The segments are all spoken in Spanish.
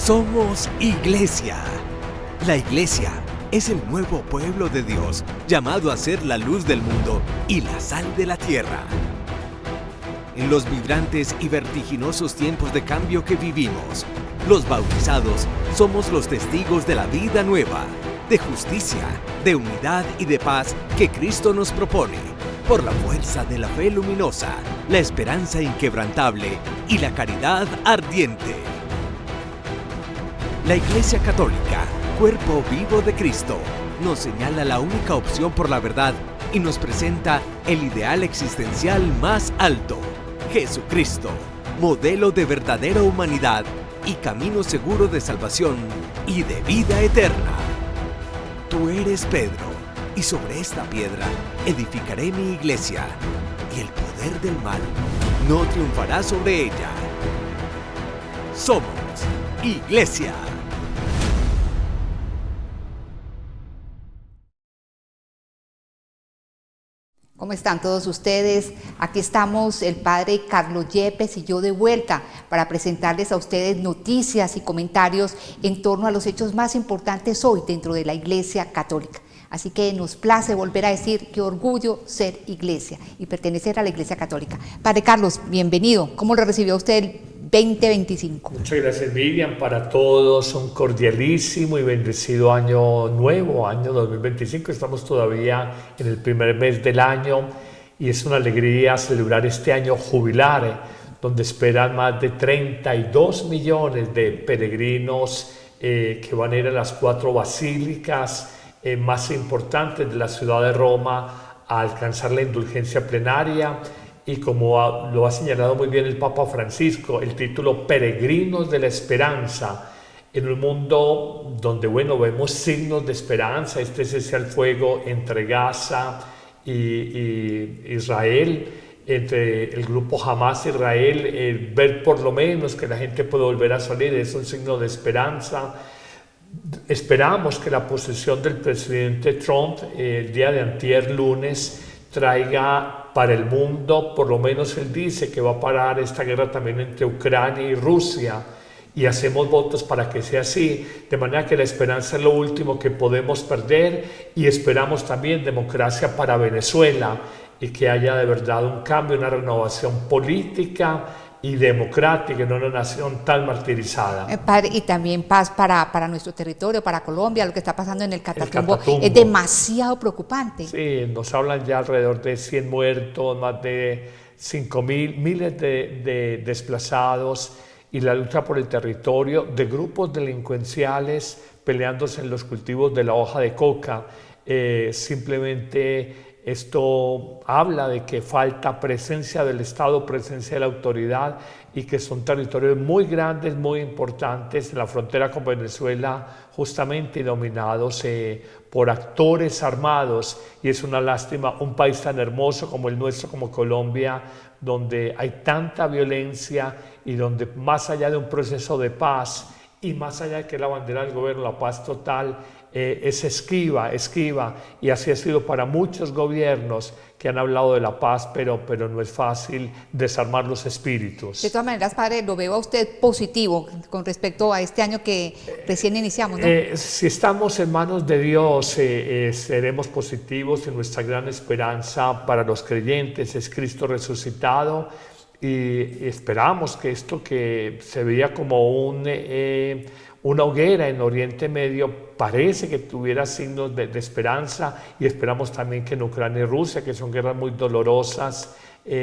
Somos Iglesia. La Iglesia es el nuevo pueblo de Dios, llamado a ser la luz del mundo y la sal de la tierra. En los vibrantes y vertiginosos tiempos de cambio que vivimos, los bautizados somos los testigos de la vida nueva, de justicia, de unidad y de paz que Cristo nos propone, por la fuerza de la fe luminosa, la esperanza inquebrantable y la caridad ardiente. La Iglesia Católica, cuerpo vivo de Cristo, nos señala la única opción por la verdad y nos presenta el ideal existencial más alto: Jesucristo, modelo de verdadera humanidad y camino seguro de salvación y de vida eterna. Tú eres Pedro, y sobre esta piedra edificaré mi iglesia, y el poder del mal no triunfará sobre ella. Somos Iglesia. ¿Cómo están todos ustedes? Aquí estamos el padre Carlos Yepes y yo de vuelta para presentarles a ustedes noticias y comentarios en torno a los hechos más importantes hoy dentro de la Iglesia Católica. Así que nos place volver a decir qué orgullo ser iglesia y pertenecer a la Iglesia Católica. Padre Carlos, bienvenido. ¿Cómo lo recibió usted el 2025? Muchas gracias, Miriam. Para todos un cordialísimo y bendecido año nuevo, año 2025. Estamos todavía en el primer mes del año y es una alegría celebrar este año jubilar, donde esperan más de 32 millones de peregrinos que van a ir a las 4 basílicas más importantes de la ciudad de Roma a alcanzar la indulgencia plenaria. Y como lo ha señalado muy bien el Papa Francisco, el título Peregrinos de la Esperanza, en un mundo donde, vemos signos de esperanza, este cese al fuego entre Gaza y Israel, entre el grupo Hamas e Israel, ver por lo menos que la gente puede volver a salir, es un signo de esperanza. Esperamos que la posición del presidente Trump el día de antier, lunes, traiga para el mundo, por lo menos él dice que va a parar esta guerra también entre Ucrania y Rusia, y hacemos votos para que sea así, de manera que la esperanza es lo último que podemos perder, y esperamos también democracia para Venezuela y que haya de verdad un cambio, una renovación política y democrática en una nación tan martirizada. Padre, y también paz para nuestro territorio, para Colombia. Lo que está pasando en el Catatumbo es demasiado preocupante. Sí, nos hablan ya alrededor de 100 muertos, más de 5.000, miles de desplazados, y la lucha por el territorio de grupos delincuenciales peleándose en los cultivos de la hoja de coca. Simplemente esto habla de que falta presencia del Estado, presencia de la autoridad, y que son territorios muy grandes, muy importantes en la frontera con Venezuela, justamente dominados por actores armados. Y es una lástima un país tan hermoso como el nuestro, como Colombia, donde hay tanta violencia y donde más allá de un proceso de paz y más allá de que la bandera del gobierno, la paz total, es esquiva, y así ha sido para muchos gobiernos que han hablado de la paz, pero no es fácil desarmar los espíritus. De todas maneras, padre, lo veo a usted positivo con respecto a este año que recién iniciamos, ¿no? Si estamos en manos de Dios, seremos positivos, y nuestra gran esperanza para los creyentes es Cristo resucitado, y esperamos que esto que se veía como una hoguera en Oriente Medio parece que tuviera signos de esperanza, y esperamos también que en Ucrania y Rusia, que son guerras muy dolorosas,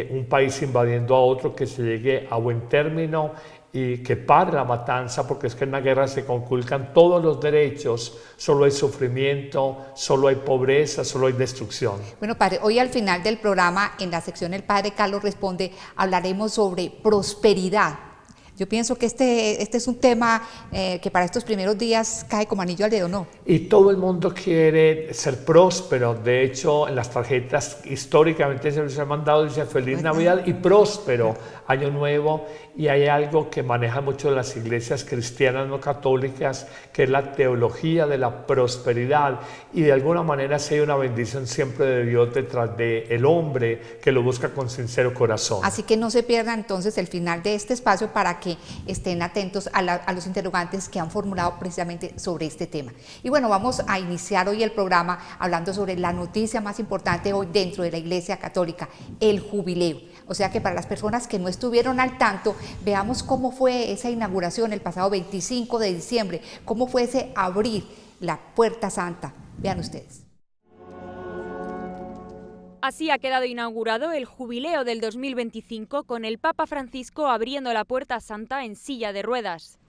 un país invadiendo a otro, que se llegue a buen término y que pare la matanza, porque es que en la guerra se conculcan todos los derechos, solo hay sufrimiento, solo hay pobreza, solo hay destrucción. Bueno, padre, hoy al final del programa, en la sección El Padre Carlos Responde, hablaremos sobre prosperidad. Yo pienso que este es un tema que para estos primeros días cae como anillo al dedo, ¿no? Y todo el mundo quiere ser próspero. De hecho, en las tarjetas históricamente se les ha mandado, dice Feliz Navidad y próspero Año Nuevo. Y hay algo que manejan mucho las iglesias cristianas no católicas, que es la teología de la prosperidad. Y de alguna manera sí hay una bendición siempre de Dios detrás del hombre que lo busca con sincero corazón. Así que no se pierda entonces el final de este espacio para que estén atentos a los interrogantes que han formulado precisamente sobre este tema. Y bueno, vamos a iniciar hoy el programa hablando sobre la noticia más importante hoy dentro de la Iglesia Católica, el jubileo. O sea que para las personas que no estuvieron al tanto, veamos cómo fue esa inauguración el pasado 25 de diciembre, cómo fue ese abrir la Puerta Santa. Vean ustedes. Así ha quedado inaugurado el Jubileo del 2025 con el Papa Francisco abriendo la Puerta Santa en silla de ruedas.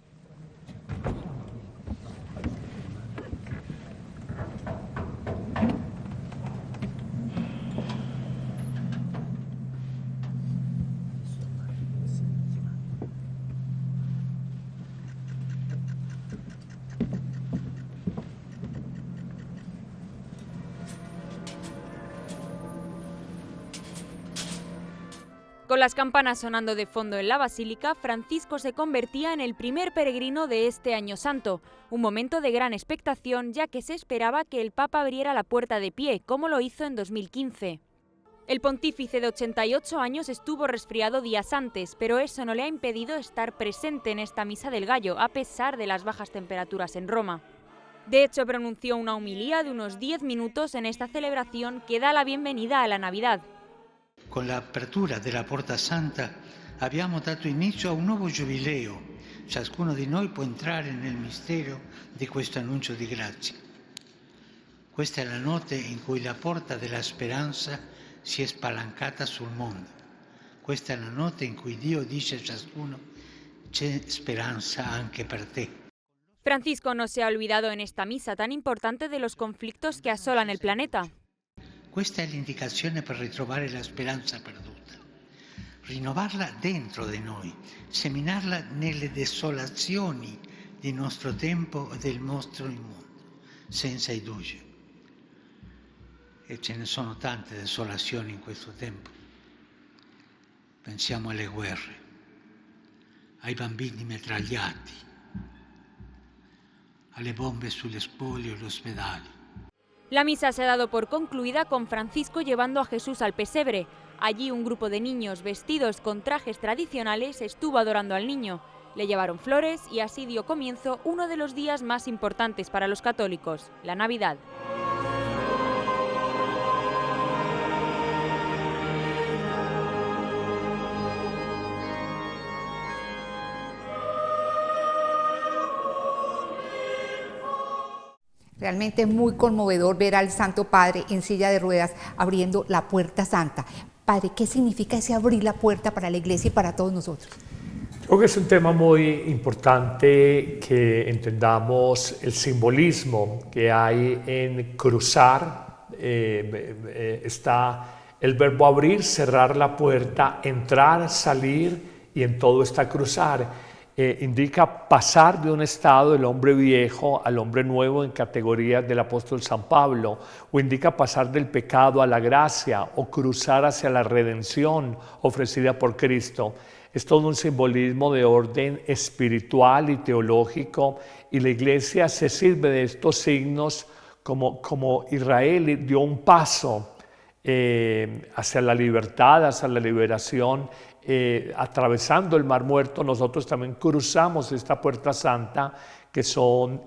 Con las campanas sonando de fondo en la basílica, Francisco se convertía en el primer peregrino de este Año Santo, un momento de gran expectación ya que se esperaba que el Papa abriera la puerta de pie, como lo hizo en 2015. El pontífice de 88 años estuvo resfriado días antes, pero eso no le ha impedido estar presente en esta Misa del Gallo, a pesar de las bajas temperaturas en Roma. De hecho, pronunció una homilía de unos 10 minutos en esta celebración que da la bienvenida a la Navidad. Con l'apertura della Porta Santa abbiamo dato inizio a un nuovo giubileo. Ciascuno di noi può entrare nel mistero di questo annuncio di grazia. Questa è la notte in cui la porta della speranza si è spalancata sul mondo. Questa è la notte in cui Dio dice a ciascuno: c'è speranza anche per te. Francisco no se ha olvidado en esta misa tan importante de los conflictos que asolan el planeta. Questa è l'indicazione per ritrovare la speranza perduta, rinnovarla dentro di noi, seminarla nelle desolazioni del nostro tempo e del nostro mondo, senza indugio. E ce ne sono tante desolazioni in questo tempo. Pensiamo alle guerre, ai bambini mitragliati, alle bombe sulle scuole e gli ospedali. La misa se ha dado por concluida con Francisco llevando a Jesús al pesebre. Allí un grupo de niños vestidos con trajes tradicionales estuvo adorando al niño. Le llevaron flores y así dio comienzo uno de los días más importantes para los católicos, la Navidad. Realmente muy conmovedor ver al Santo Padre en silla de ruedas abriendo la Puerta Santa. Padre, ¿qué significa ese abrir la puerta para la Iglesia y para todos nosotros? Creo que es un tema muy importante que entendamos el simbolismo que hay en cruzar. Está el verbo abrir, cerrar la puerta, entrar, salir y en todo está cruzar. Indica pasar de un estado del hombre viejo al hombre nuevo en categorías del apóstol San Pablo, o indica pasar del pecado a la gracia o cruzar hacia la redención ofrecida por Cristo. Es todo un simbolismo de orden espiritual y teológico, y la Iglesia se sirve de estos signos como Israel dio un paso hacia la libertad, hacia la liberación. Atravesando el Mar Muerto, nosotros también cruzamos esta Puerta Santa, que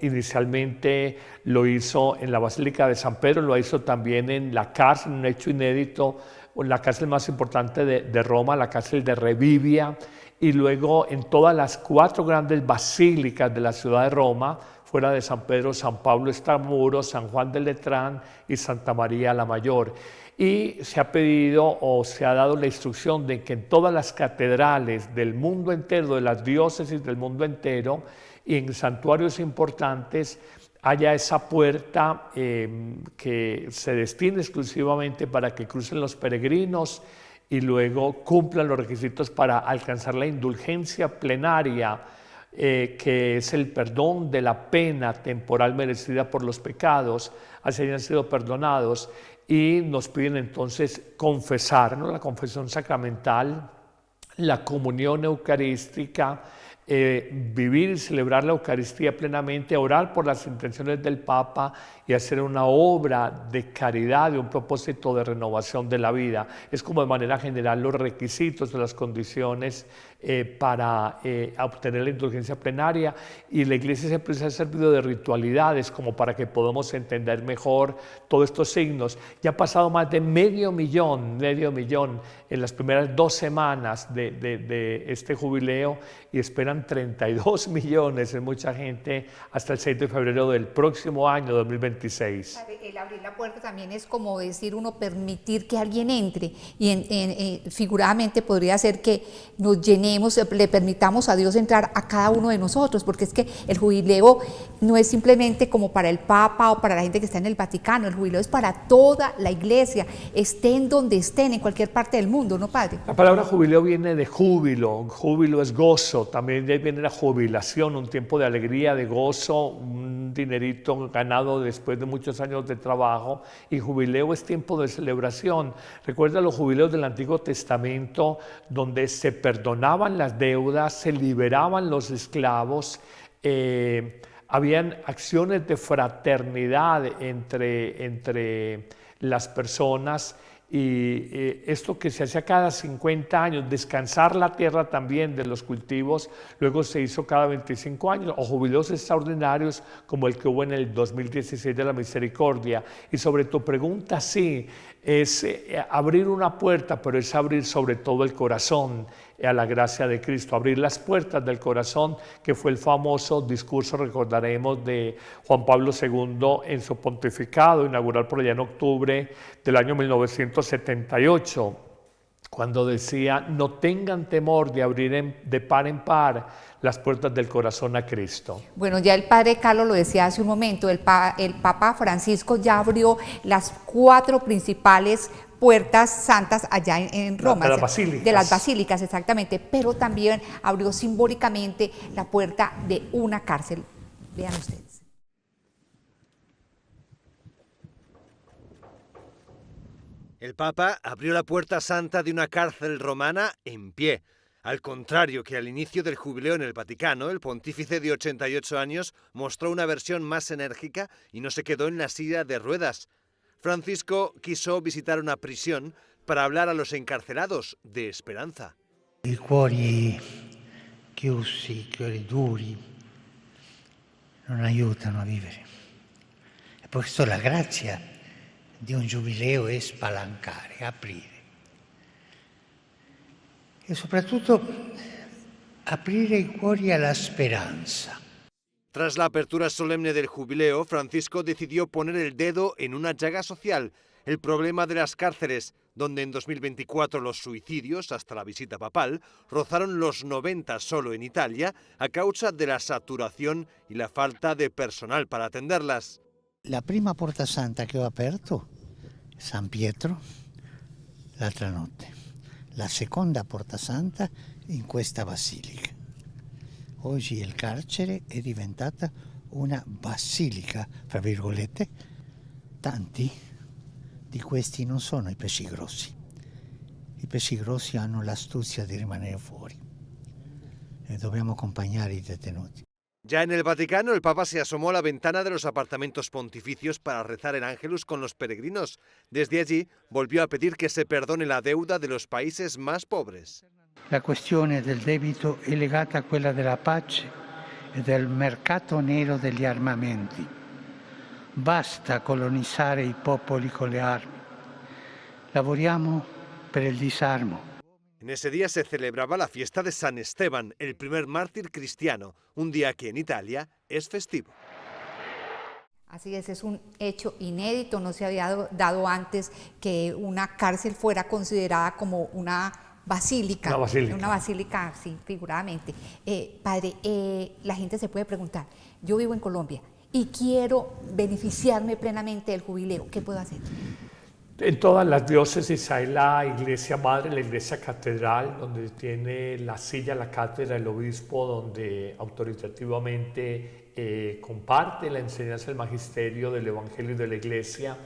inicialmente lo hizo en la Basílica de San Pedro, lo hizo también en la cárcel, un hecho inédito, la cárcel más importante de Roma, la cárcel de Revivia, y luego en todas las 4 grandes basílicas de la ciudad de Roma, fuera de San Pedro, San Pablo Extramuros, San Juan de Letrán y Santa María la Mayor. Y se ha pedido o se ha dado la instrucción de que en todas las catedrales del mundo entero, de las diócesis del mundo entero, y en santuarios importantes, haya esa puerta que se destine exclusivamente para que crucen los peregrinos y luego cumplan los requisitos para alcanzar la indulgencia plenaria, que es el perdón de la pena temporal merecida por los pecados, así hayan sido perdonados. Y nos piden entonces confesar, ¿no? La confesión sacramental, la comunión eucarística, vivir y celebrar la Eucaristía plenamente, orar por las intenciones del Papa y hacer una obra de caridad, de un propósito de renovación de la vida. Es como de manera general los requisitos de las condiciones para obtener la indulgencia plenaria, y la Iglesia siempre se ha servido de ritualidades como para que podamos entender mejor todos estos signos. Ya ha pasado más de medio millón en las primeras 2 semanas de este jubileo, y esperan 32 millones, es mucha gente, hasta el 6 de febrero del próximo año 2026. El abrir la puerta también es como decir uno, permitir que alguien entre, y figuradamente podría ser que nos llenemos, le permitamos a Dios entrar a cada uno de nosotros, porque es que el jubileo no es simplemente como para el Papa o para la gente que está en el Vaticano, el jubileo es para toda la Iglesia, estén donde estén, en cualquier parte del mundo, ¿no, padre? La palabra jubileo viene de júbilo, júbilo es gozo, también de ahí viene la jubilación, un tiempo de alegría, de gozo, un dinerito ganado después de muchos años de trabajo, y jubileo es tiempo de celebración. Recuerda los jubileos del Antiguo Testamento, donde se perdonaban las deudas, se liberaban los esclavos, habían acciones de fraternidad entre las personas, y esto que se hacía cada 50 años, descansar la tierra también de los cultivos, luego se hizo cada 25 años, o jubileos extraordinarios como el que hubo en el 2016 de la Misericordia. Y sobre tu pregunta, sí, es abrir una puerta, pero es abrir sobre todo el corazón a la gracia de Cristo, abrir las puertas del corazón, que fue el famoso discurso, recordaremos, de Juan Pablo II en su pontificado inaugural por allá en octubre del año 1978, cuando decía: no tengan temor de abrir de par en par las puertas del corazón a Cristo. Bueno, ya el padre Carlos lo decía hace un momento, el Papa Francisco ya abrió las 4 principales puertas santas allá en Roma, de las basílicas. De las basílicas, exactamente, pero también abrió simbólicamente la puerta de una cárcel. Vean ustedes. El Papa abrió la puerta santa de una cárcel romana en pie. Al contrario que al inicio del jubileo en el Vaticano, el pontífice de 88 años mostró una versión más enérgica y no se quedó en la silla de ruedas. Francisco quiso visitar una prisión para hablar a los encarcelados de esperanza. I cuori chiusi, i cuori duri, non aiutano a vivere. E per questo la grazia di un giubileo è spalancare, aprire. E soprattutto aprire i cuori alla speranza. Tras la apertura solemne del jubileo, Francisco decidió poner el dedo en una llaga social, el problema de las cárceles, donde en 2024 los suicidios, hasta la visita papal, rozaron los 90 solo en Italia a causa de la saturación y la falta de personal para atenderlas. La prima Porta Santa che ho aperto, San Pietro, l'altra notte. La seconda Porta Santa in questa basilica. Oggi il carcere è diventata una basilica, fra virgolette. Tanti di questi non sono i pesci grossi. I pesci grossi hanno l'astuzia di rimanere fuori e dobbiamo accompagnare i detenuti. Ya en el Vaticano, el Papa se asomó a la ventana de los apartamentos pontificios para rezar el Ángelus con los peregrinos. Desde allí, volvió a pedir que se perdone la deuda de los países más pobres. La questione del debito è legata a quella della pace e del mercato nero degli armamenti. Basta colonizzare i popoli con le armi. Lavoriamo per il disarmo. En ese día se celebraba la fiesta de San Esteban, el primer mártir cristiano, un día que en Italia es festivo. Así es un hecho inédito, no se había dado antes que una cárcel fuera considerada como una basílica. Una basílica, sí, figuradamente. Padre, la gente se puede preguntar, yo vivo en Colombia y quiero beneficiarme plenamente del jubileo, ¿qué puedo hacer? En todas las diócesis hay la iglesia madre, la iglesia catedral, donde tiene la silla, la cátedra, el obispo, donde autoritativamente comparte la enseñanza del magisterio del evangelio y de la iglesia.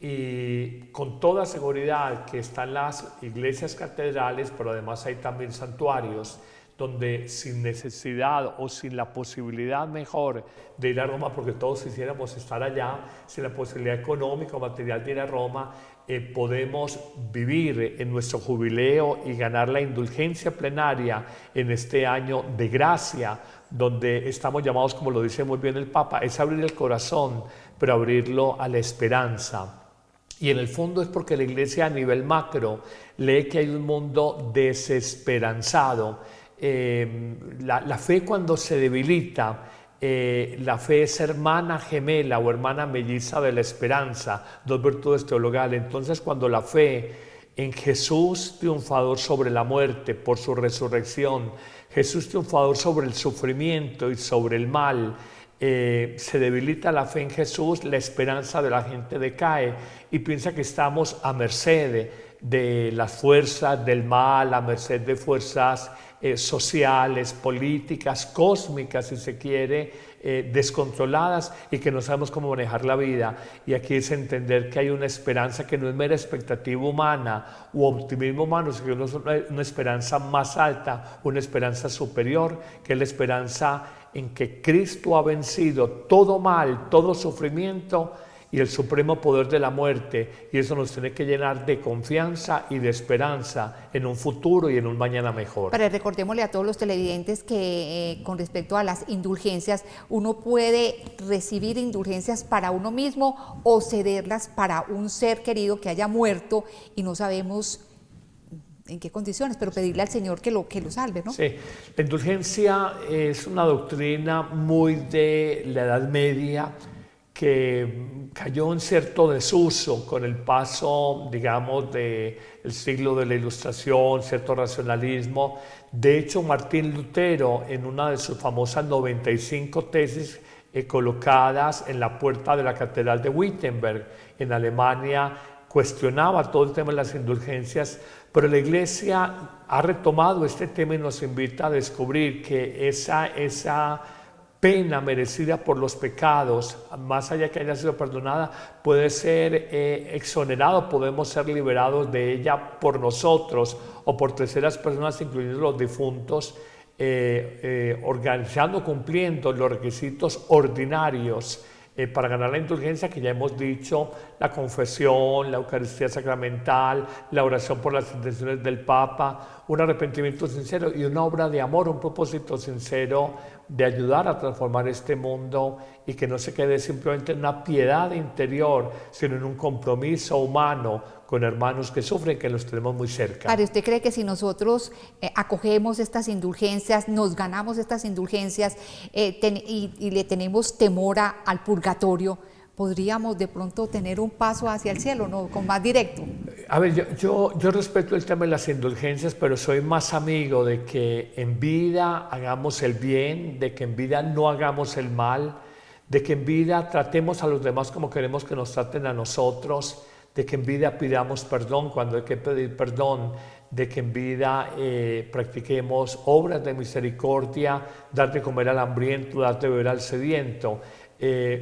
y con toda seguridad que están las iglesias catedrales, pero además hay también santuarios donde sin necesidad o sin la posibilidad mejor de ir a Roma, porque todos quisiéramos estar allá, sin la posibilidad económica o material de ir a Roma, podemos vivir en nuestro jubileo y ganar la indulgencia plenaria en este año de gracia, donde estamos llamados, como lo dice muy bien el Papa, es abrir el corazón, pero abrirlo a la esperanza. Y en el fondo es porque la Iglesia a nivel macro lee que hay un mundo desesperanzado. La fe cuando se debilita, la fe es hermana gemela o hermana melliza de la esperanza, dos virtudes teologales. Entonces cuando la fe en Jesús triunfador sobre la muerte por su resurrección, Jesús triunfador sobre el sufrimiento y sobre el mal, se debilita la fe en Jesús, la esperanza de la gente decae y piensa que estamos a merced de las fuerzas del mal, a merced de fuerzas sociales, políticas, cósmicas, si se quiere, descontroladas y que no sabemos cómo manejar la vida. Y aquí es entender que hay una esperanza que no es mera expectativa humana u optimismo humano, sino que es una esperanza más alta, una esperanza superior, que es la esperanza en que Cristo ha vencido todo mal, todo sufrimiento y el supremo poder de la muerte, y eso nos tiene que llenar de confianza y de esperanza en un futuro y en un mañana mejor. Pero recordémosle a todos los televidentes que con respecto a las indulgencias, uno puede recibir indulgencias para uno mismo o cederlas para un ser querido que haya muerto y no sabemos en qué condiciones, pero pedirle al Señor que lo salve, ¿no? Sí, la indulgencia es una doctrina muy de la Edad Media, que cayó en cierto desuso con el paso, digamos, del siglo de la Ilustración, cierto racionalismo. De hecho, Martín Lutero, en una de sus famosas 95 tesis colocadas en la puerta de la Catedral de Wittenberg, en Alemania, cuestionaba todo el tema de las indulgencias, pero la Iglesia ha retomado este tema y nos invita a descubrir que esa pena merecida por los pecados, más allá que haya sido perdonada, puede ser exonerado, podemos ser liberados de ella por nosotros o por terceras personas, incluyendo los difuntos, organizando, cumpliendo los requisitos ordinarios para ganar la indulgencia, que ya hemos dicho: la confesión, la Eucaristía sacramental, la oración por las intenciones del Papa, un arrepentimiento sincero y una obra de amor, un propósito sincero de ayudar a transformar este mundo y que no se quede simplemente en una piedad interior, sino en un compromiso humano con hermanos que sufren, que los tenemos muy cerca. Padre, ¿usted cree que si nosotros acogemos estas indulgencias, nos ganamos estas indulgencias y le tenemos temor al purgatorio, podríamos de pronto tener un paso hacia el cielo, ¿no? Con más directo? A ver, yo respeto el tema de las indulgencias, pero soy más amigo de que en vida hagamos el bien, de que en vida no hagamos el mal, de que en vida tratemos a los demás como queremos que nos traten a nosotros, de que en vida pidamos perdón cuando hay que pedir perdón, de que en vida practiquemos obras de misericordia, dar de comer al hambriento, dar de beber al sediento.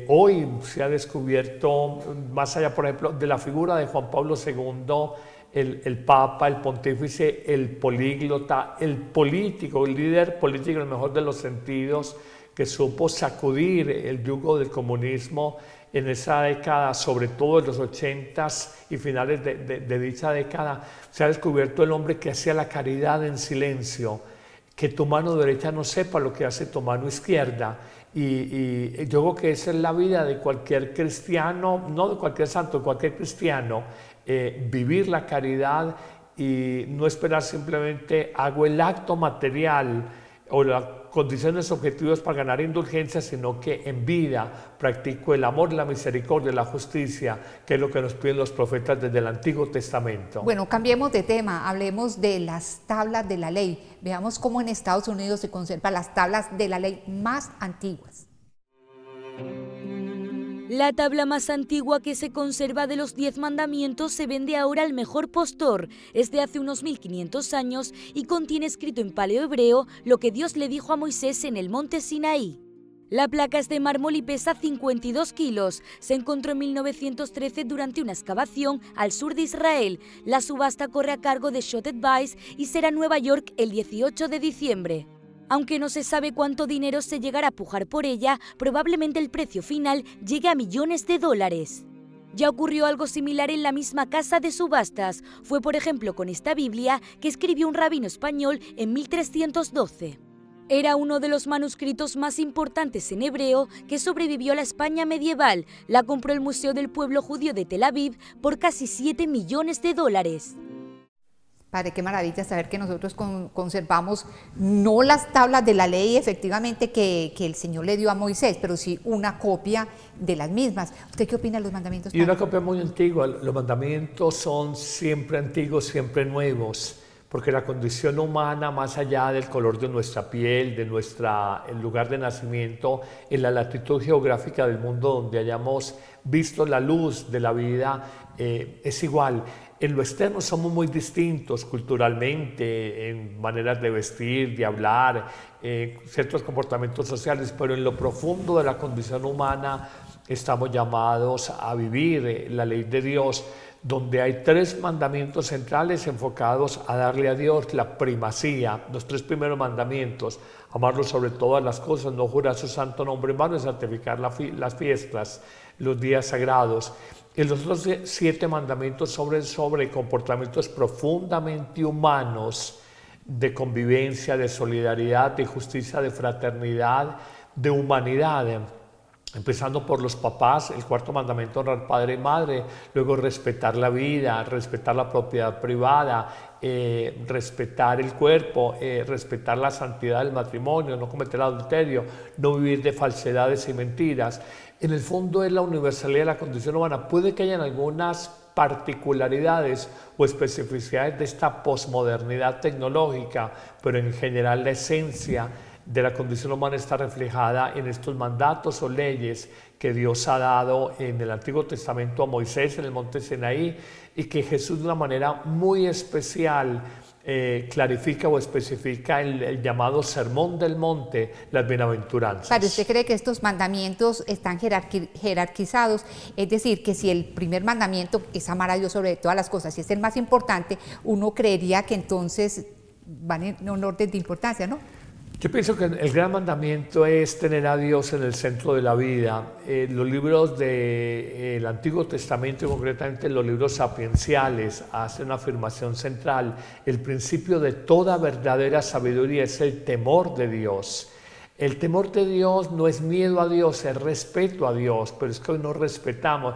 Hoy se ha descubierto, más allá, por ejemplo, de la figura de Juan Pablo II, el Papa, el Pontífice, el políglota, el político, el líder político en el mejor de los sentidos, que supo sacudir el yugo del comunismo en esa década, sobre todo en los 80s y finales de dicha década. Se ha descubierto el hombre que hacía la caridad en silencio, que tu mano derecha no sepa lo que hace tu mano izquierda. Y yo creo que esa es la vida de cualquier cristiano, no de cualquier santo, de cualquier cristiano, vivir la caridad y no esperar simplemente hago el acto material o las condiciones objetivas para ganar indulgencia, sino que en vida practico el amor, la misericordia, la justicia, que es lo que nos piden los profetas desde el Antiguo Testamento. Bueno, cambiemos de tema, hablemos de las tablas de la ley. Veamos cómo en Estados Unidos se conservan las tablas de la ley más antiguas. La tabla más antigua que se conserva de los 10 mandamientos se vende ahora al mejor postor. Es de hace unos 1500 años y contiene escrito en paleohebreo lo que Dios le dijo a Moisés en el monte Sinaí. La placa es de mármol y pesa 52 kilos. Se encontró en 1913 durante una excavación al sur de Israel. La subasta corre a cargo de Sotheby's y será en Nueva York el 18 de diciembre. Aunque no se sabe cuánto dinero se llegará a pujar por ella, probablemente el precio final llegue a millones de dólares. Ya ocurrió algo similar en la misma casa de subastas. Fue, por ejemplo, con esta Biblia que escribió un rabino español en 1312. Era uno de los manuscritos más importantes en hebreo que sobrevivió a la España medieval. La compró el Museo del Pueblo Judío de Tel Aviv por casi 7 millones de dólares. Padre, qué maravilla saber que nosotros conservamos no las tablas de la ley efectivamente que el Señor le dio a Moisés, pero sí una copia de las mismas. ¿Usted qué opina de los mandamientos? Y una copia muy antigua. Los mandamientos son siempre antiguos, siempre nuevos, porque la condición humana, más allá del color de nuestra piel, de el lugar de nacimiento, en la latitud geográfica del mundo donde hayamos visto la luz de la vida, es igual. En lo externo somos muy distintos culturalmente, en maneras de vestir, de hablar, ciertos comportamientos sociales, pero en lo profundo de la condición humana estamos llamados a vivir la ley de Dios, donde hay 3 mandamientos centrales enfocados a darle a Dios la primacía. Los 3 primeros mandamientos: amarlo sobre todas las cosas, no jurar su santo nombre en vano y santificar las fiestas, los días sagrados. Y los otros 7 mandamientos sobre comportamientos profundamente humanos, de convivencia, de solidaridad, de justicia, de fraternidad, de humanidad. Empezando por los papás, el 4º mandamiento: honrar padre y madre, luego respetar la vida, respetar la propiedad privada, respetar el cuerpo, respetar la santidad del matrimonio, no cometer adulterio, no vivir de falsedades y mentiras. En el fondo es la universalidad de la condición humana. Puede que hayan algunas particularidades o especificidades de esta posmodernidad tecnológica, pero en general la esencia de la condición humana está reflejada en estos mandatos o leyes que Dios ha dado en el Antiguo Testamento a Moisés en el monte Sinaí, y que Jesús de una manera muy especial clarifica o especifica el llamado Sermón del Monte, las bienaventuranzas. Padre, ¿usted cree que estos mandamientos están jerarquizados? Es decir, que si el primer mandamiento es amar a Dios sobre todas las cosas y es el más importante, uno creería que entonces van en un orden de importancia, ¿no? Yo pienso que el gran mandamiento es tener a Dios en el centro de la vida. Los libros del Antiguo Testamento, y concretamente los libros sapienciales, hacen una afirmación central. El principio de toda verdadera sabiduría es el temor de Dios. El temor de Dios no es miedo a Dios, es respeto a Dios, pero es que hoy no respetamos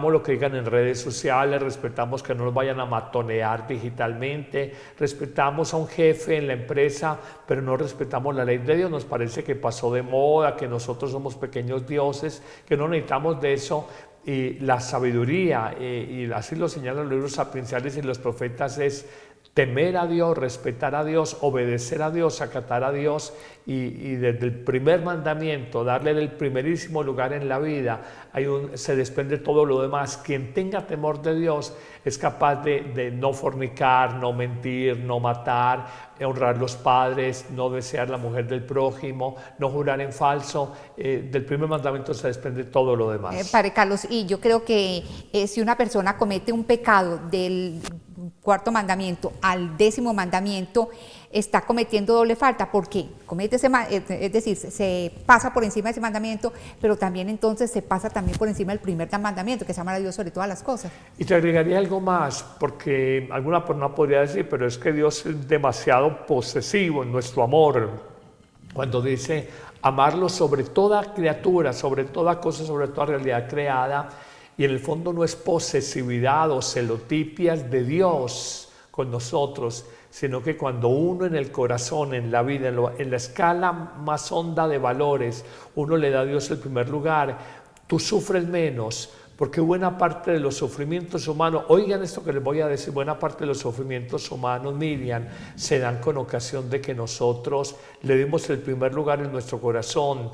lo que digan en redes sociales, respetamos que no nos vayan a matonear digitalmente, respetamos a un jefe en la empresa, pero no respetamos la ley de Dios. Nos parece que pasó de moda, que nosotros somos pequeños dioses, que no necesitamos de eso. Y la sabiduría, y así lo señalan los libros sapienciales y los profetas, es temer a Dios, respetar a Dios, obedecer a Dios, acatar a Dios, y desde el primer mandamiento, darle el primerísimo lugar en la vida, se desprende todo lo demás. Quien tenga temor de Dios es capaz de no fornicar, no mentir, no matar, honrar a los padres, no desear la mujer del prójimo, no jurar en falso. Del primer mandamiento se desprende todo lo demás. Padre Carlos, y yo creo que si una persona comete un pecado del 4º mandamiento al 10º mandamiento, está cometiendo doble falta, porque comete es decir, se pasa por encima de ese mandamiento, pero también entonces se pasa también por encima del primer mandamiento, que es amar a Dios sobre todas las cosas. Y te agregaría algo más, porque alguna persona podría decir, pero es que Dios es demasiado posesivo en nuestro amor, cuando dice amarlo sobre toda criatura, sobre toda cosa, sobre toda realidad creada. Y en el fondo no es posesividad o celotipias de Dios con nosotros, sino que cuando uno en el corazón, en la vida, en la escala más honda de valores, uno le da a Dios el primer lugar, tú sufres menos, porque buena parte de los sufrimientos humanos, oigan esto que les voy a decir, buena parte de los sufrimientos humanos, Miriam, se dan con ocasión de que nosotros le dimos el primer lugar en nuestro corazón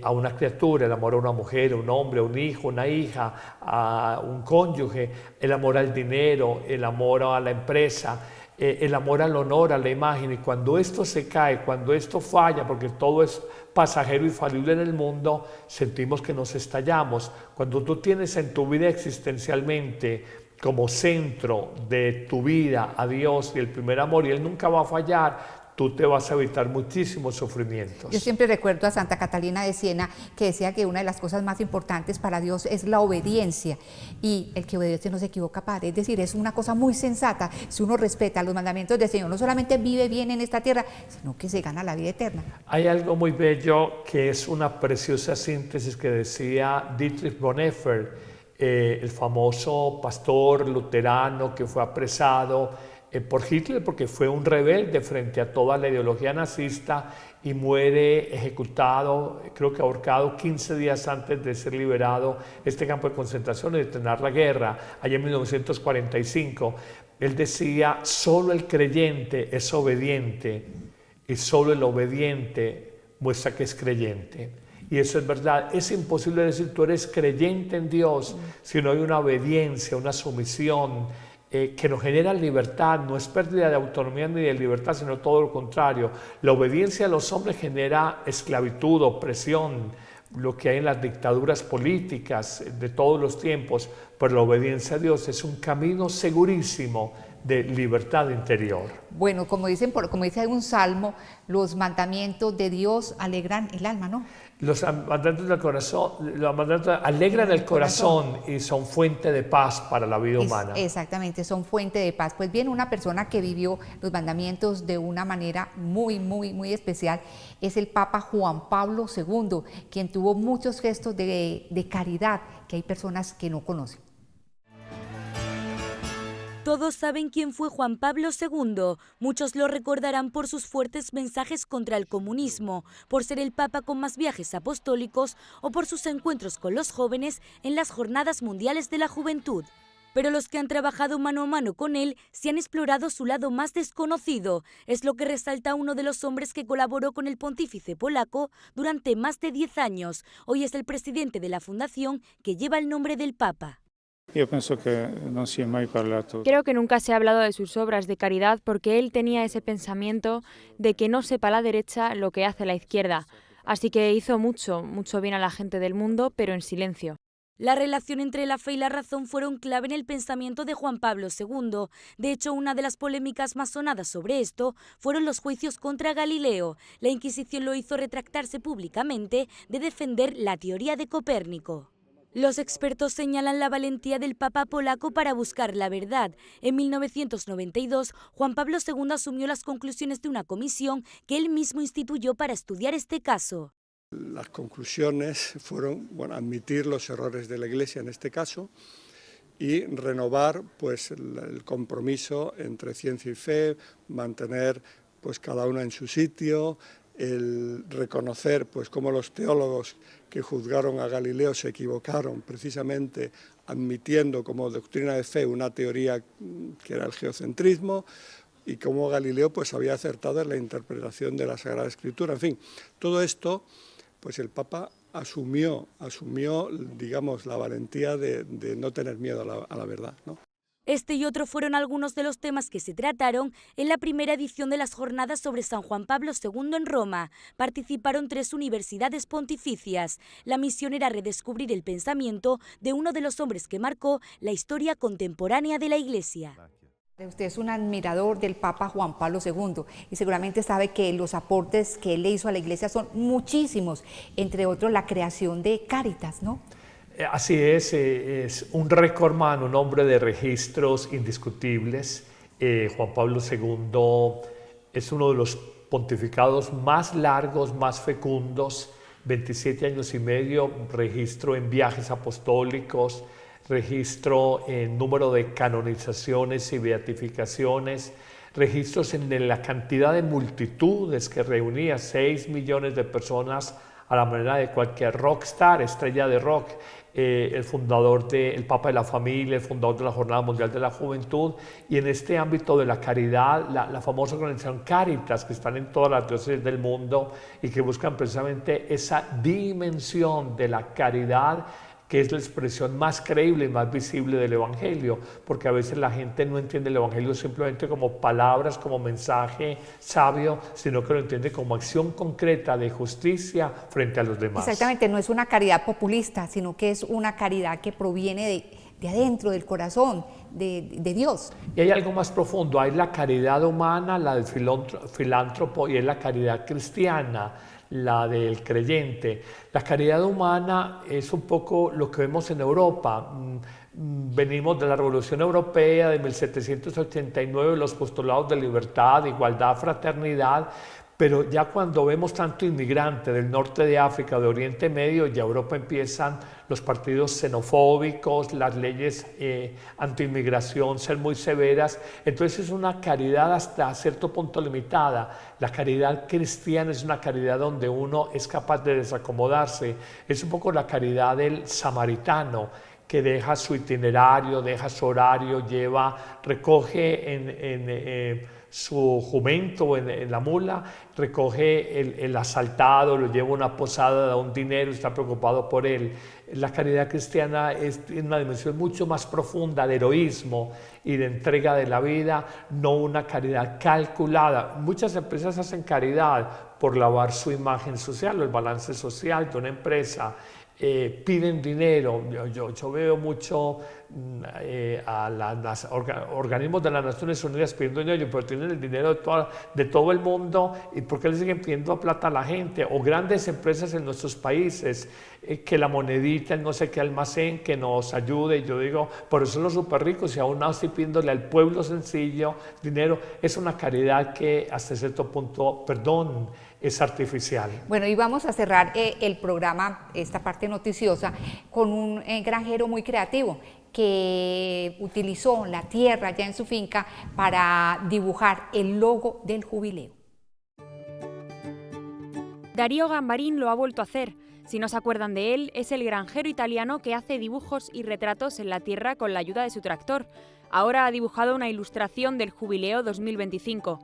a una criatura, el amor a una mujer, a un hombre, a un hijo, una hija, a un cónyuge, el amor al dinero, el amor a la empresa. el amor al honor, a la imagen, y cuando esto se cae, cuando esto falla, porque todo es pasajero y falible en el mundo, sentimos que nos estallamos. Cuando tú tienes en tu vida existencialmente como centro de tu vida a Dios y el primer amor, y Él nunca va a fallar, tú te vas a evitar muchísimos sufrimientos. Yo siempre recuerdo a Santa Catalina de Siena, que decía que una de las cosas más importantes para Dios es la obediencia, y el que obedece no se equivoca, Padre. Es decir, es una cosa muy sensata. Si uno respeta los mandamientos del Señor, no solamente vive bien en esta tierra, sino que se gana la vida eterna. Hay algo muy bello que es una preciosa síntesis que decía Dietrich Bonhoeffer, el famoso pastor luterano que fue apresado por Hitler porque fue un rebelde frente a toda la ideología nazista y muere ejecutado, creo que ahorcado 15 días antes de ser liberado este campo de concentración y de terminar la guerra, allá en 1945. Él decía, solo el creyente es obediente y solo el obediente muestra que es creyente. Y eso es verdad, es imposible decir tú eres creyente en Dios si no hay una obediencia, una sumisión, que nos genera libertad. No es pérdida de autonomía ni de libertad, sino todo lo contrario. La obediencia a los hombres genera esclavitud, opresión, lo que hay en las dictaduras políticas de todos los tiempos, pero la obediencia a Dios es un camino segurísimo de libertad interior. Bueno, como dice un salmo, los mandamientos de Dios alegran el alma, ¿no? Los mandamientos del corazón, los mandamientos alegran el corazón y son fuente de paz para la vida humana. Exactamente, son fuente de paz. Pues bien, una persona que vivió los mandamientos de una manera muy especial es el Papa Juan Pablo II, quien tuvo muchos gestos de caridad que hay personas que no conocen. Todos saben quién fue Juan Pablo II. Muchos lo recordarán por sus fuertes mensajes contra el comunismo, por ser el Papa con más viajes apostólicos o por sus encuentros con los jóvenes en las Jornadas Mundiales de la Juventud. Pero los que han trabajado mano a mano con él sí han explorado su lado más desconocido. Es lo que resalta uno de los hombres que colaboró con el pontífice polaco durante más de 10 años. Hoy es el presidente de la fundación que lleva el nombre del Papa. Creo que nunca se ha hablado de sus obras de caridad porque él tenía ese pensamiento de que no sepa la derecha lo que hace la izquierda. Así que hizo mucho bien a la gente del mundo, pero en silencio. La relación entre la fe y la razón fueron clave en el pensamiento de Juan Pablo II. De hecho, una de las polémicas más sonadas sobre esto fueron los juicios contra Galileo. La Inquisición lo hizo retractarse públicamente de defender la teoría de Copérnico. Los expertos señalan la valentía del Papa polaco para buscar la verdad. En 1992, Juan Pablo II asumió las conclusiones de una comisión que él mismo instituyó para estudiar este caso. Las conclusiones fueron admitir los errores de la Iglesia en este caso y renovar pues, el compromiso entre ciencia y fe, mantener pues, cada una en su sitio, el reconocer pues cómo los teólogos que juzgaron a Galileo se equivocaron precisamente admitiendo como doctrina de fe una teoría que era el geocentrismo y cómo Galileo pues había acertado en la interpretación de la Sagrada Escritura. En fin, todo esto pues el Papa asumió digamos la valentía de no tener miedo a la verdad, ¿no? Este y otro fueron algunos de los temas que se trataron en la primera edición de las Jornadas sobre San Juan Pablo II en Roma. Participaron 3 universidades pontificias. La misión era redescubrir el pensamiento de uno de los hombres que marcó la historia contemporánea de la Iglesia. Usted es un admirador del Papa Juan Pablo II y seguramente sabe que los aportes que él le hizo a la Iglesia son muchísimos, entre otros la creación de Cáritas, ¿no? Así es un récord man, un hombre de registros indiscutibles. Juan Pablo II es uno de los pontificados más largos, más fecundos, 27 años y medio, registro en viajes apostólicos, registro en número de canonizaciones y beatificaciones, registros en la cantidad de multitudes que reunía, 6 millones de personas a la manera de cualquier rockstar, estrella de rock, el fundador el Papa de la Familia, el fundador de la Jornada Mundial de la Juventud, y en este ámbito de la caridad, la famosa organización Cáritas, que están en todas las diócesis del mundo y que buscan precisamente esa dimensión de la caridad que es la expresión más creíble y más visible del Evangelio, porque a veces la gente no entiende el Evangelio simplemente como palabras, como mensaje sabio, sino que lo entiende como acción concreta de justicia frente a los demás. Exactamente, no es una caridad populista, sino que es una caridad que proviene de adentro, del corazón, de Dios. Y hay algo más profundo, hay la caridad humana, la del filántropo, y es la caridad cristiana, la del creyente. La caridad humana es un poco lo que vemos en Europa. Venimos de la Revolución Europea de 1789, los postulados de libertad, igualdad, fraternidad, pero ya cuando vemos tanto inmigrante del norte de África, de Oriente Medio, ya Europa empiezan los partidos xenofóbicos, las leyes anti-inmigración ser muy severas. Entonces es una caridad hasta cierto punto limitada. La caridad cristiana es una caridad donde uno es capaz de desacomodarse. Es un poco la caridad del samaritano, que deja su itinerario, deja su horario, recoge en su jumento, en la mula, recoge el asaltado, lo lleva a una posada, da un dinero, está preocupado por él. La caridad cristiana tiene una dimensión mucho más profunda de heroísmo y de entrega de la vida, no una caridad calculada. Muchas empresas hacen caridad por lavar su imagen social o el balance social de una empresa. Piden dinero. Yo veo mucho a los organismos de las Naciones Unidas pidiendo dinero, pero tienen el dinero de todo el mundo. ¿Y por qué le siguen pidiendo plata a la gente? O grandes empresas en nuestros países, que la monedita en no sé qué almacén, que nos ayude. Yo digo, por eso los súper ricos, y aún así pidiéndole al pueblo sencillo dinero, es una caridad que hasta cierto punto, es artificial. Bueno, y vamos a cerrar el programa, esta parte noticiosa, con un granjero muy creativo que utilizó la tierra ya en su finca para dibujar el logo del jubileo. Darío Gambarín lo ha vuelto a hacer. Si no se acuerdan de él, es el granjero italiano que hace dibujos y retratos en la tierra con la ayuda de su tractor. Ahora ha dibujado una ilustración del Jubileo 2025.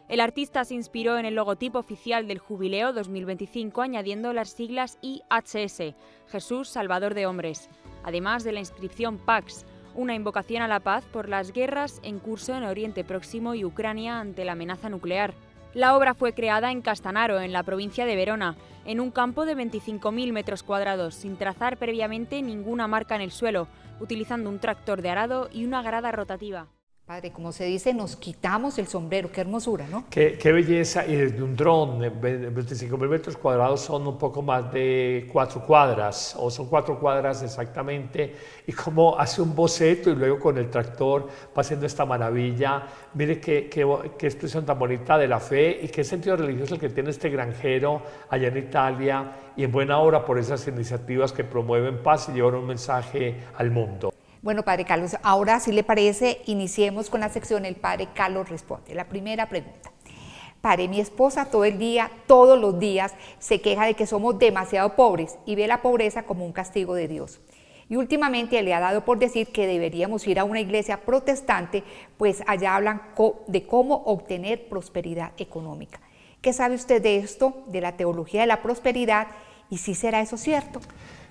El artista se inspiró en el logotipo oficial del Jubileo 2025 añadiendo las siglas IHS, Jesús Salvador de Hombres, además de la inscripción Pax, una invocación a la paz por las guerras en curso en Oriente Próximo y Ucrania ante la amenaza nuclear. La obra fue creada en Castanaro, en la provincia de Verona, en un campo de 25.000 metros cuadrados, sin trazar previamente ninguna marca en el suelo, utilizando un tractor de arado y una grada rotativa. Padre, como se dice, nos quitamos el sombrero, qué hermosura, ¿no? Qué belleza, y desde un dron, 25.000 metros cuadrados son un poco más de 4 cuadras, o son 4 cuadras exactamente, y como hace un boceto y luego con el tractor va haciendo esta maravilla. Mire qué expresión tan bonita de la fe y qué sentido religioso el que tiene este granjero allá en Italia, y en buena hora por esas iniciativas que promueven paz y llevan un mensaje al mundo. Bueno, Padre Carlos, ahora si le parece, iniciemos con la sección El Padre Carlos Responde. La primera pregunta. Padre, mi esposa todo el día, todos los días, se queja de que somos demasiado pobres y ve la pobreza como un castigo de Dios. Y últimamente le ha dado por decir que deberíamos ir a una iglesia protestante, pues allá hablan de cómo obtener prosperidad económica. ¿Qué sabe usted de esto, de la teología de la prosperidad, y si será eso cierto?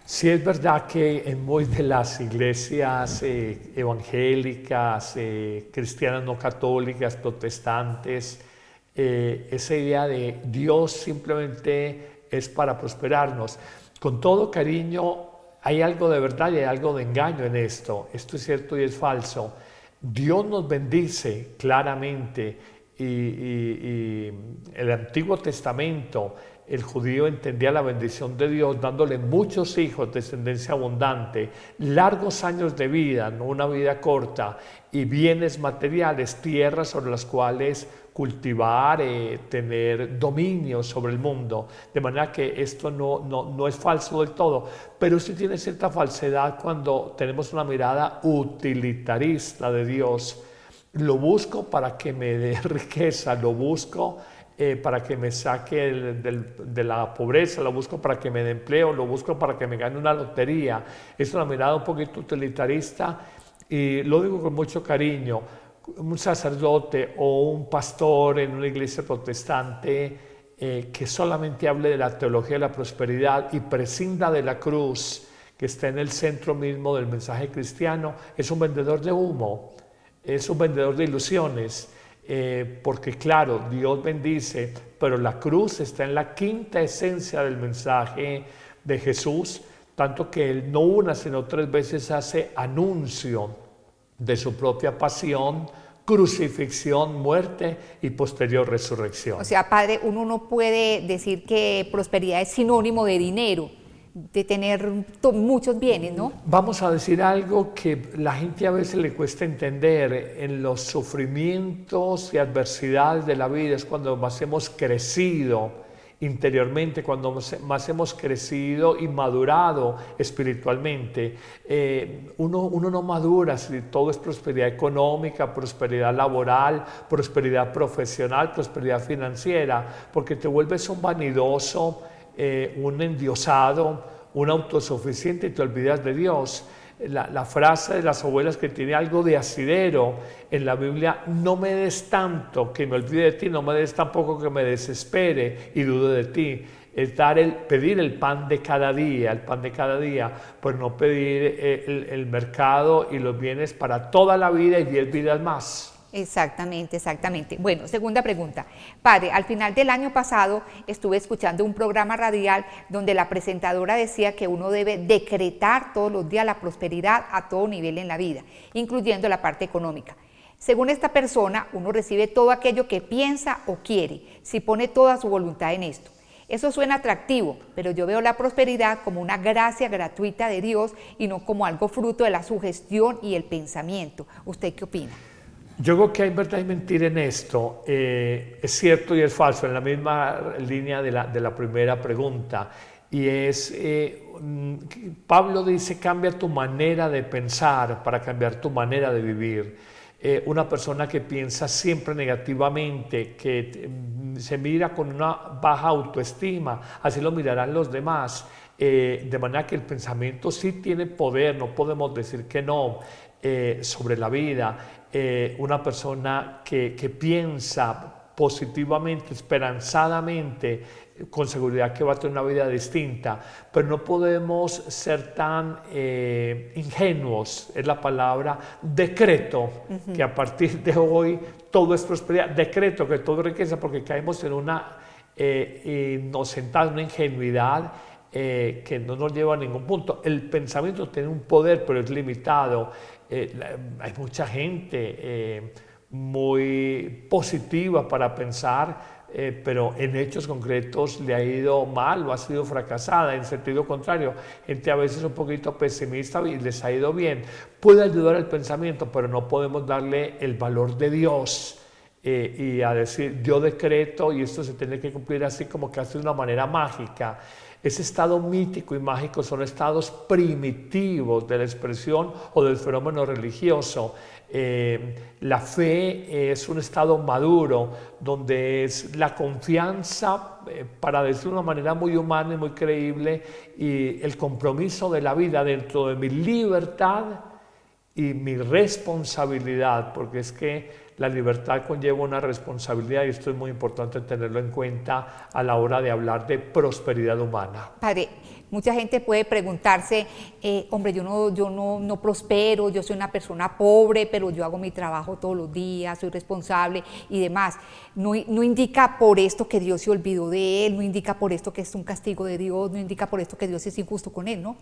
Sí, es verdad que en muchas de las iglesias evangélicas, cristianas no católicas, protestantes, esa idea de Dios simplemente es para prosperarnos. Con todo cariño, hay algo de verdad y hay algo de engaño en esto. Esto es cierto y es falso. Dios nos bendice claramente y el Antiguo Testamento, el judío entendía la bendición de Dios dándole muchos hijos, descendencia abundante, largos años de vida, no una vida corta, y bienes materiales, tierras sobre las cuales cultivar, tener dominio sobre el mundo. De manera que esto no es falso del todo, pero sí tiene cierta falsedad cuando tenemos una mirada utilitarista de Dios. Lo busco para que me dé riqueza, lo busco para que me saque de la pobreza, lo busco para que me dé empleo, lo busco para que me gane una lotería. Es una mirada un poquito utilitarista y lo digo con mucho cariño. Un sacerdote o un pastor en una iglesia protestante que solamente hable de la teología de la prosperidad y prescinda de la cruz, que está en el centro mismo del mensaje cristiano, es un vendedor de humo, es un vendedor de ilusiones, porque claro, Dios bendice, pero la cruz está en la quinta esencia del mensaje de Jesús, tanto que Él no una, sino 3 veces hace anuncio de su propia pasión, crucifixión, muerte y posterior resurrección. O sea, padre, uno no puede decir que prosperidad es sinónimo de dinero, de tener muchos bienes, ¿no? Vamos a decir algo que la gente a veces le cuesta entender. En los sufrimientos y adversidades de la vida es cuando más hemos crecido interiormente, cuando más hemos crecido y madurado espiritualmente. Uno no madura si todo es prosperidad económica, prosperidad laboral, prosperidad profesional, prosperidad financiera, porque te vuelves un vanidoso, un endiosado, un autosuficiente y te olvidas de Dios. La frase de las abuelas que tiene algo de asidero en la Biblia: no me des tanto que me olvide de ti, no me des tampoco que me desespere y dude de ti. Es pedir el pan de cada día, pero no pedir el mercado y los bienes para toda la vida y 10 vidas más. Exactamente, exactamente. Bueno, segunda pregunta. Padre, al final del año pasado estuve escuchando un programa radial donde la presentadora decía que uno debe decretar todos los días la prosperidad a todo nivel en la vida, incluyendo la parte económica. Según esta persona, uno recibe todo aquello que piensa o quiere, si pone toda su voluntad en esto. Eso suena atractivo, pero yo veo la prosperidad como una gracia gratuita de Dios y no como algo fruto de la sugestión y el pensamiento. ¿Usted qué opina? Yo creo que hay verdad y mentira en esto. Es cierto y es falso, en la misma línea de la primera pregunta. Y es, Pablo dice: cambia tu manera de pensar para cambiar tu manera de vivir. Una persona que piensa siempre negativamente, que se mira con una baja autoestima, así lo mirarán los demás. De manera que el pensamiento sí tiene poder, no podemos decir que no, sobre la vida. Una persona que piensa positivamente, esperanzadamente, con seguridad que va a tener una vida distinta, pero no podemos ser tan ingenuos, es la palabra, decreto, que a partir de hoy todo es prosperidad, decreto que todo es riqueza, porque caemos en una inocentada, una ingenuidad que no nos lleva a ningún punto. El pensamiento tiene un poder, pero es limitado. Hay mucha gente muy positiva para pensar, pero en hechos concretos le ha ido mal o ha sido fracasada. En sentido contrario, gente a veces un poquito pesimista y les ha ido bien. Puede ayudar el pensamiento, pero no podemos darle el valor de Dios y a decir: yo decreto y esto se tiene que cumplir así, como que hace de una manera mágica. Ese estado mítico y mágico son estados primitivos de la expresión o del fenómeno religioso. La fe es un estado maduro donde es la confianza, para decirlo de una manera muy humana y muy creíble, y el compromiso de la vida dentro de mi libertad y mi responsabilidad, porque es que la libertad conlleva una responsabilidad y esto es muy importante tenerlo en cuenta a la hora de hablar de prosperidad humana. Padre, mucha gente puede preguntarse, hombre, yo no prospero, yo soy una persona pobre, pero yo hago mi trabajo todos los días, soy responsable y demás. No indica por esto que Dios se olvidó de él, no indica por esto que es un castigo de Dios, no indica por esto que Dios es injusto con él, ¿no?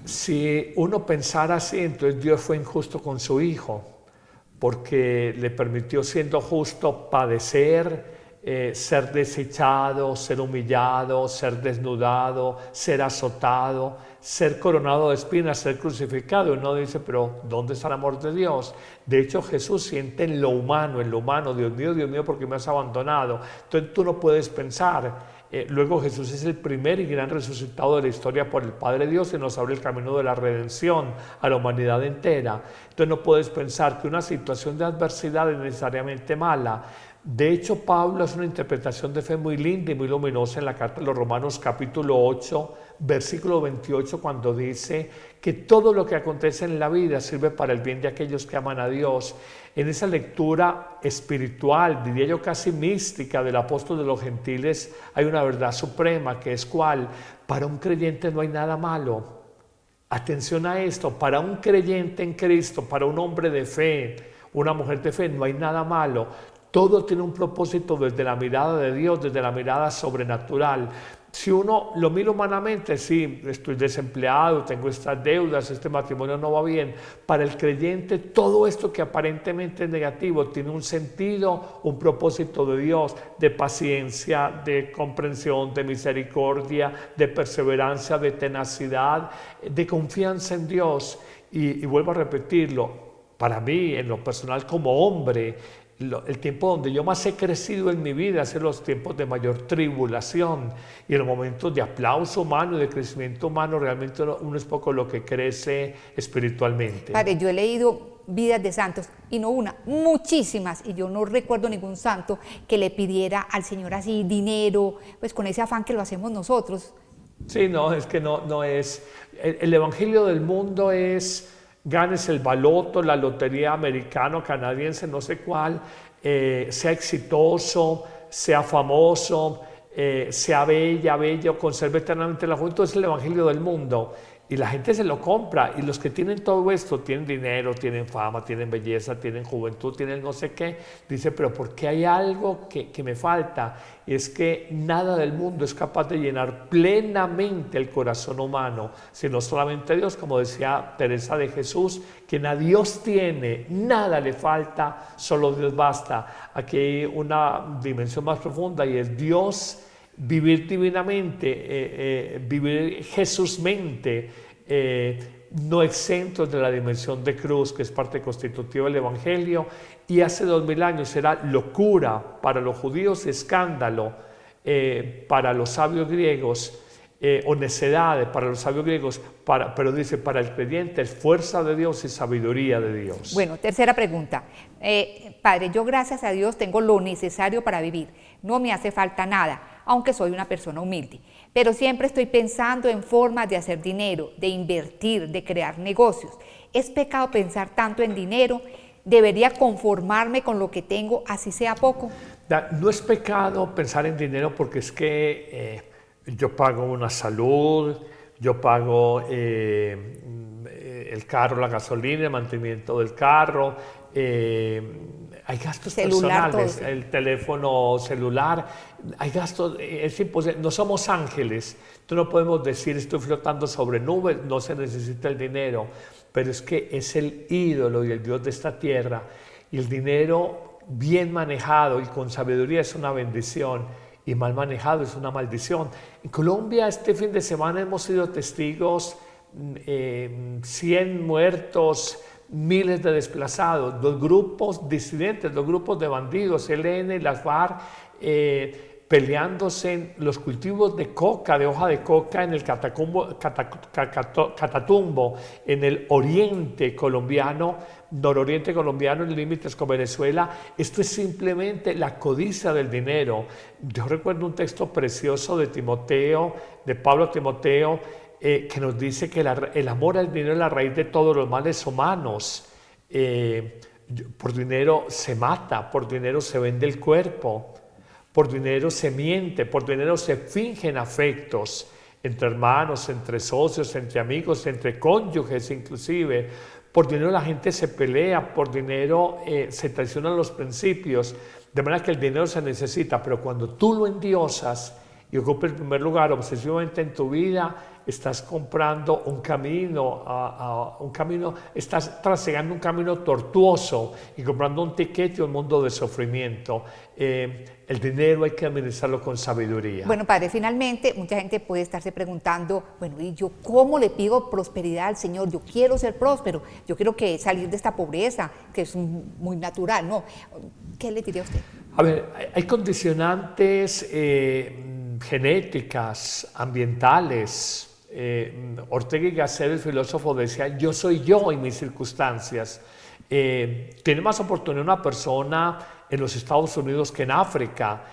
Si uno pensara así, entonces Dios fue injusto con su Hijo, porque le permitió, siendo justo, padecer, ser desechado, ser humillado, ser desnudado, ser azotado, ser coronado de espinas, ser crucificado. Uno dice: pero ¿dónde está el amor de Dios? De hecho, Jesús siente en lo humano, Dios mío, ¿por qué me has abandonado? Entonces tú no puedes pensar. Luego Jesús es el primer y gran resucitado de la historia por el Padre Dios y nos abre el camino de la redención a la humanidad entera. Entonces no puedes pensar que una situación de adversidad es necesariamente mala. De hecho, Pablo hace una interpretación de fe muy linda y muy luminosa en la carta de los Romanos capítulo 8, versículo 28, cuando dice que todo lo que acontece en la vida sirve para el bien de aquellos que aman a Dios. En esa lectura espiritual, diría yo casi mística, del apóstol de los gentiles, hay una verdad suprema, que es ¿cuál? Para un creyente no hay nada malo. atención a esto, para un creyente en Cristo, para un hombre de fe, una mujer de fe, no hay nada malo. Todo tiene un propósito desde la mirada de Dios, desde la mirada sobrenatural. Si uno lo mira humanamente, sí, estoy desempleado, tengo estas deudas, este matrimonio no va bien. Para el creyente, todo esto que aparentemente es negativo tiene un sentido, un propósito de Dios, de paciencia, de comprensión, de misericordia, de perseverancia, de tenacidad, de confianza en Dios. Y vuelvo a repetirlo, para mí, en lo personal como hombre, el tiempo donde yo más he crecido en mi vida es en los tiempos de mayor tribulación, y en los momentos de aplauso humano y de crecimiento humano realmente uno es poco lo que crece espiritualmente. Padre, yo he leído vidas de santos, y no una, muchísimas, y yo no recuerdo ningún santo que le pidiera al Señor así dinero, pues con ese afán que lo hacemos nosotros. Sí, no, es que no es. El evangelio del mundo es: ganes el baloto, la lotería americano, canadiense, no sé cuál, sea exitoso, sea famoso, sea bello, conserve eternamente la juventud. Es el evangelio del mundo. Y la gente se lo compra, y los que tienen todo esto, tienen dinero, tienen fama, tienen belleza, tienen juventud, tienen no sé qué, dice, pero ¿por qué hay algo que me falta? Y es que nada del mundo es capaz de llenar plenamente el corazón humano, sino solamente Dios, como decía Teresa de Jesús, quien a Dios tiene, nada le falta, solo Dios basta. Aquí hay una dimensión más profunda, y es Dios, vivir divinamente, vivir Jesúsmente, no exentos de la dimensión de cruz, que es parte constitutiva del Evangelio, y hace 2000 años era locura para los judíos, escándalo para los sabios griegos, o necedad para los sabios griegos, pero dice, para el creyente es fuerza de Dios y sabiduría de Dios. Bueno, tercera pregunta. Padre, yo gracias a Dios tengo lo necesario para vivir, no me hace falta nada, aunque soy una persona humilde, pero siempre estoy pensando en formas de hacer dinero, de invertir, de crear negocios. ¿Es pecado pensar tanto en dinero? ¿Debería conformarme con lo que tengo, así sea poco? No es pecado pensar en dinero, porque es que yo pago una salud, yo pago el carro, la gasolina, el mantenimiento del carro, hay gastos personales, el teléfono celular, hay gastos, es imposible, no somos ángeles, no podemos decir estoy flotando sobre nubes, no se necesita el dinero, pero es que es el ídolo y el Dios de esta tierra, y el dinero bien manejado y con sabiduría es una bendición, y mal manejado es una maldición. En Colombia este fin de semana hemos sido testigos, 100 muertos, miles de desplazados, dos grupos disidentes, dos grupos de bandidos, ELN y las FARC, peleándose en los cultivos de coca, de hoja de coca en el Catatumbo, en el oriente colombiano, nororiente colombiano, en límites con Venezuela. Esto es simplemente la codicia del dinero. Yo recuerdo un texto precioso de Timoteo, de Pablo a Timoteo, que nos dice que el amor al dinero es la raíz de todos los males humanos. Por dinero se mata, por dinero se vende el cuerpo, por dinero se miente, por dinero se fingen afectos entre hermanos, entre socios, entre amigos, entre cónyuges inclusive. Por dinero la gente se pelea, por dinero se traicionan los principios, de manera que el dinero se necesita, pero cuando tú lo endiosas y ocupa el primer lugar obsesivamente en tu vida, estás comprando un camino, estás trasegando un camino tortuoso y comprando un tiquete a un mundo de sufrimiento. El dinero hay que administrarlo con sabiduría. Bueno, padre, finalmente mucha gente puede estarse preguntando, bueno, ¿y yo cómo le pido prosperidad al Señor? Yo quiero ser próspero, yo quiero salir de esta pobreza, que es muy natural, ¿no? ¿Qué le diría a usted? A ver, hay condicionantes genéticas, ambientales. Ortega y Gasset, el filósofo, decía, yo soy yo en mis circunstancias. Tiene más oportunidad una persona en los Estados Unidos que en África,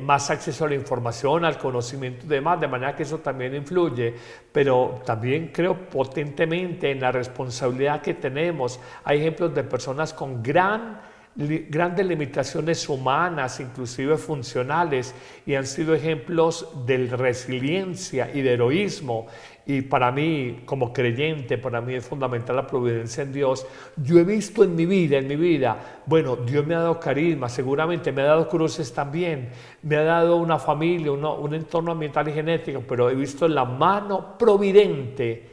más acceso a la información, al conocimiento y demás, de manera que eso también influye, pero también creo potentemente en la responsabilidad que tenemos. Hay ejemplos de personas con gran grandes limitaciones humanas, inclusive funcionales, y han sido ejemplos de resiliencia y de heroísmo. Y para mí, como creyente, para mí es fundamental la providencia en Dios. Yo he visto en mi vida, bueno, Dios me ha dado carisma, seguramente me ha dado cruces también, me ha dado una familia, un entorno ambiental y genético, pero he visto la mano providente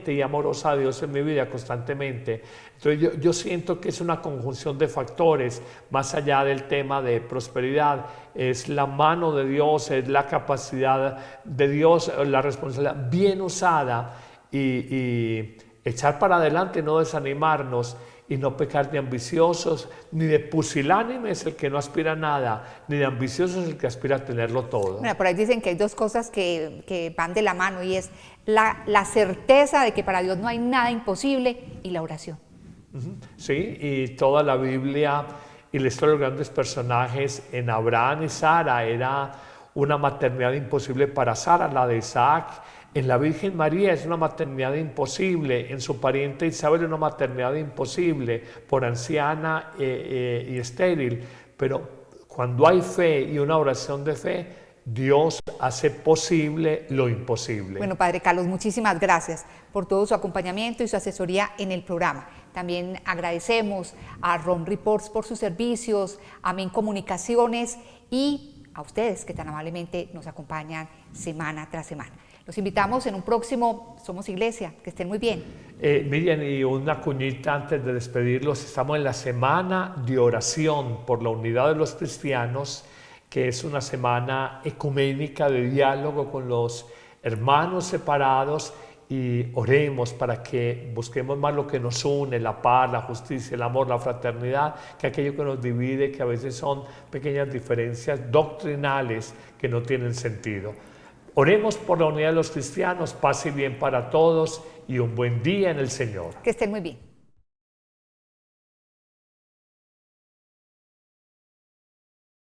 y amorosa de Dios en mi vida constantemente. Entonces yo siento que es una conjunción de factores, más allá del tema de prosperidad, es la mano de Dios, es la capacidad de Dios, la responsabilidad bien usada y echar para adelante, no desanimarnos y no pecar de ambiciosos, ni de pusilánimes el que no aspira a nada, ni de ambiciosos el que aspira a tenerlo todo. Bueno, por ahí dicen que hay dos cosas que van de la mano y es la certeza de que para Dios no hay nada imposible y la oración. Sí, y toda la Biblia y la historia de los grandes personajes en Abraham y Sara era una maternidad imposible para Sara, la de Isaac. En la Virgen María es una maternidad imposible, en su pariente Isabel es una maternidad imposible, por anciana y estéril, pero cuando hay fe y una oración de fe, Dios hace posible lo imposible. Bueno, Padre Carlos, muchísimas gracias por todo su acompañamiento y su asesoría en el programa. También agradecemos a ROM Reports por sus servicios, a MIN Comunicaciones y a ustedes que tan amablemente nos acompañan semana tras semana. Los invitamos en un próximo Somos Iglesia. Que estén muy bien. Miriam, y una cuñita antes de despedirlos. Estamos en la semana de oración por la unidad de los cristianos, que es una semana ecuménica de diálogo con los hermanos separados, y oremos para que busquemos más lo que nos une, la paz, la justicia, el amor, la fraternidad, que aquello que nos divide, que a veces son pequeñas diferencias doctrinales que no tienen sentido. Oremos por la unidad de los cristianos, paz y bien para todos y un buen día en el Señor. Que estén muy bien.